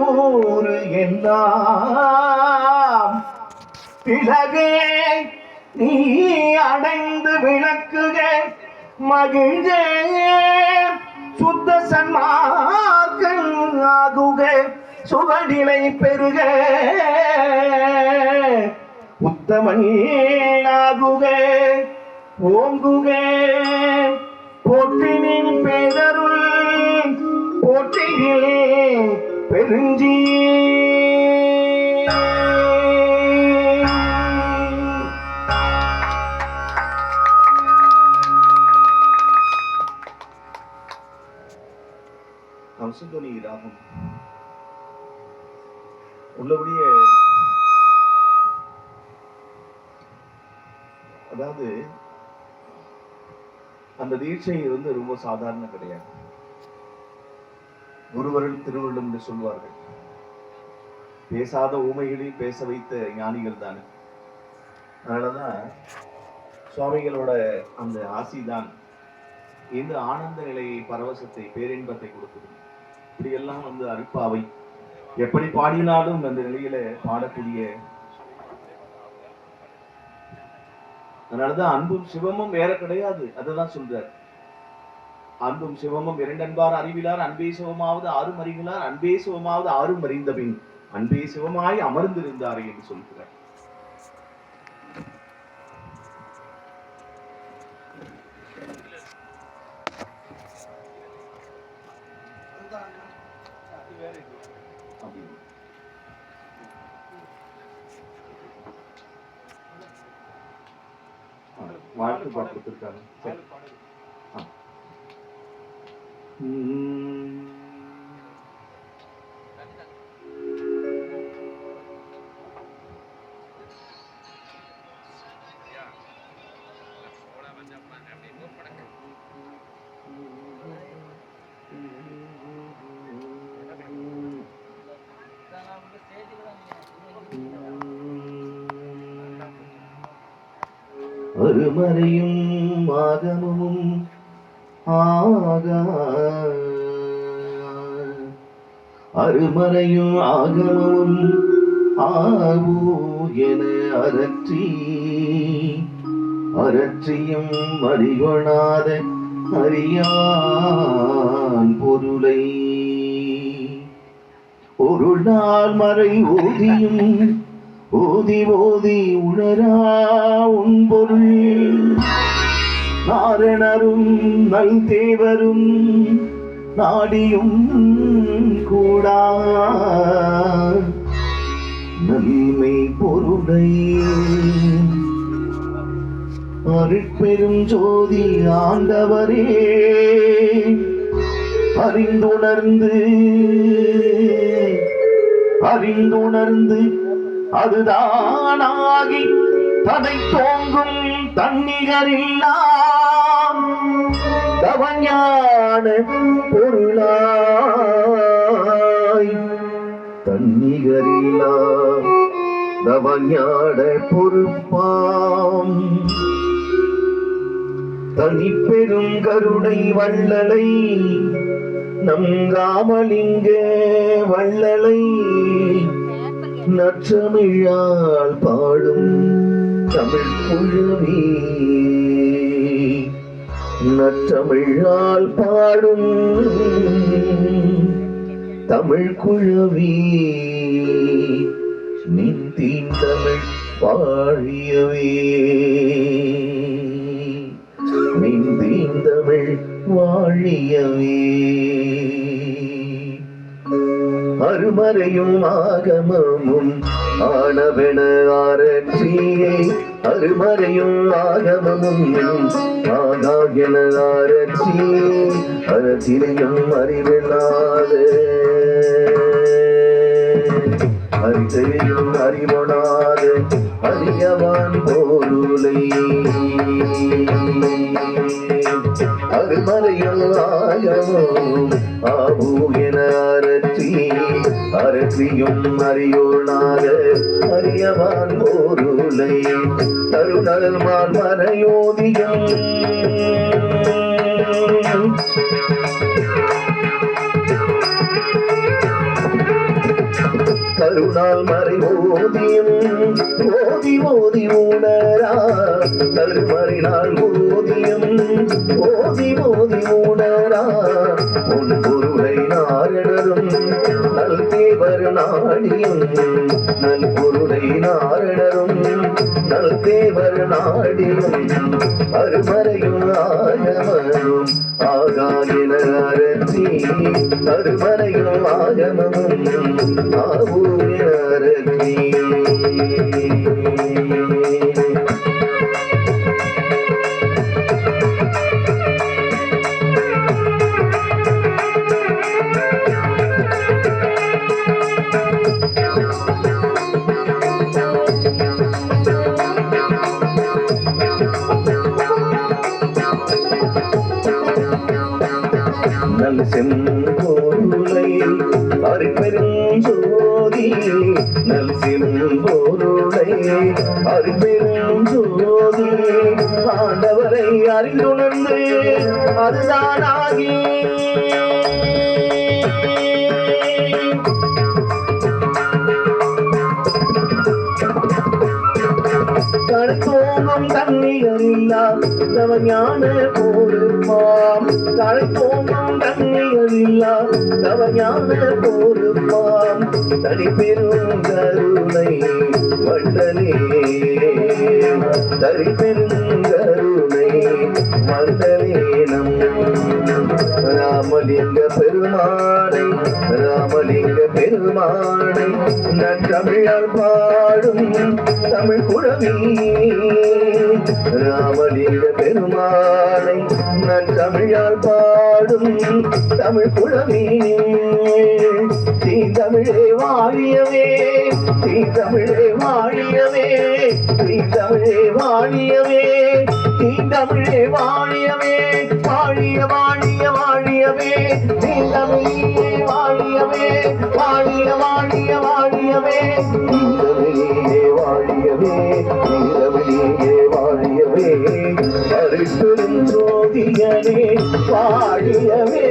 கூறு எல்லாம் பிளகே நீ அடைந்து விளக்குக மகிழ்ந்தே சுத்த சன்மார்க்கம் ஆகுக சுகநிலை பெருக உத்தமன் ஆகுக ஓங்குக போற்றினின் பேரருள் போற்றினிலே பெருஞ்சி கம்சத்வனி ராகம் உள்ளபடியே, அதாவது அந்த தீட்சை ரொம்ப சாதாரண கிடையாது. குருவருள் திருவருளும் என்று சொல்வார்கள். பேசாத ஊமைகளில் பேச வைத்த ஞானிகள் தானே. அதனாலதான் சுவாமிகளோட அந்த ஆசிதான் இந்த ஆனந்த நிலையை, பரவசத்தை, பேரின்பத்தை கொடுக்குது. இப்படியெல்லாம் அருப்பாவை எப்படி பாடினாலும் அந்த நிலையில பாடக்கூடிய. அதனாலதான் அன்பும் சிவமும் வேற கிடையாது. அதுதான் சொல்றார். அன்பும் சிவமும் இரண்டன்பார் அறிவிலார் அன்பே சிவமாவது ஆறும் அறிவிலார் அன்பே சிவமாவது ஆறும் அறிந்தபின் அன்பே சிவமாய் அமர்ந்திருந்தார் என்று சொல்கிறார். வாழ்த்து பார்த்துருக்காங்க. அருமறையும் ஆகமும் அருமறையும் ஆகமும் ஆவூ என அரற்றியும் அறிகொணாத அறியான் பொருளை ஒரு நாள் மறை ஓதியும் ஓதி ஓதி உணரா உன்பொருள் நாரணரும் நல் தேவரும் நாடியும் கூடா நன்மை பொருளை அருட்பெரும் ஜோதி ஆண்டவரே அறிந்துணர்ந்து அதுதானாகி ததை தோங்கும் தன்னிகரில்லாம் தவஞான பொருளாய் தன்னிகரில்லா தவஞான பொறுப்பாம் தனிப்பெரும் கருணை வள்ளலை நம் ராமலிங்க வள்ளலை நற்றமிழால் பாடும் தமிழ் குழுவி நற்றமிழால் பாடும் தமிழ் குழுவி நித்தின் தமிழ் வாழியவே நித்தின் தமிழ் வாழியவே அருமறையும் ஆகமமும் ஆனவென அரற்றியே அருமறையும் ஆகமமும் ஆகாகென அரற்றியே அரசிலையும் அறிவில்லாத அறிசெய்யும் அறிவொணாத அறியவான் பொருளை அருமறையும் ஆகமும் ஆபூ என அரற்றியும் அறியோனாக அறியவான் பொருளை தருணல் மால் மனையோதியம் கருணால் மறை ஓதியும் ஓதி ஓதி உணரா கருமறினால் ஓதியும் ஓதி ஓதி உணரா உன் பொருளை நாரணரும் நல் தேவர் நாடியும் நல் பொருளை நாரணரும் நல் தேவர் நாடியும் அருமறையும் ஆகமனும் ஆகாயின அரசி அருமறையும் ஆகமமும் ஆவூய அரசி நல் செம்பொருளை அருட்பெரும் ஜோதி நல் செம்பொருளை அருட்பெரும் ஜோதி ஆண்டவரை அறிந்துணர்ந்து அதுதானாகி தழைத்தோங்கும் தண்ணீரில்லா தவஞான பொறுப்பாம் தழைத்தோங்கும் தண்ணீரில்லா தவஞான பொறுப்பாம் தனிப்பெரும் கருணை வண்டலே தனிப்பெரும் கருணை மண்டலேனம் ராமலிங்க பெருமானை ராமலிங்க பெருமானை நற்றமிழால் பாடும் தமிழ் குழவி ராமலிங்க பெருமானை நற்றமிழால் பாடும் தமிழ் குழவி தீந்தமிழே வாழியவே தீந்தமிழே வாழியவே தீந்தமிழே வாழியவே தீந்தமிழே வாழியவே வாழிய வாழிய வாழியவே தீந்தமிழே வாழியவே வாழிய வாழிய வாழியவே தீந்தமிழே வாழியவே தீந்தமிழே வாழியவே அருட்பெரும் ஜோதியனே வாழியவே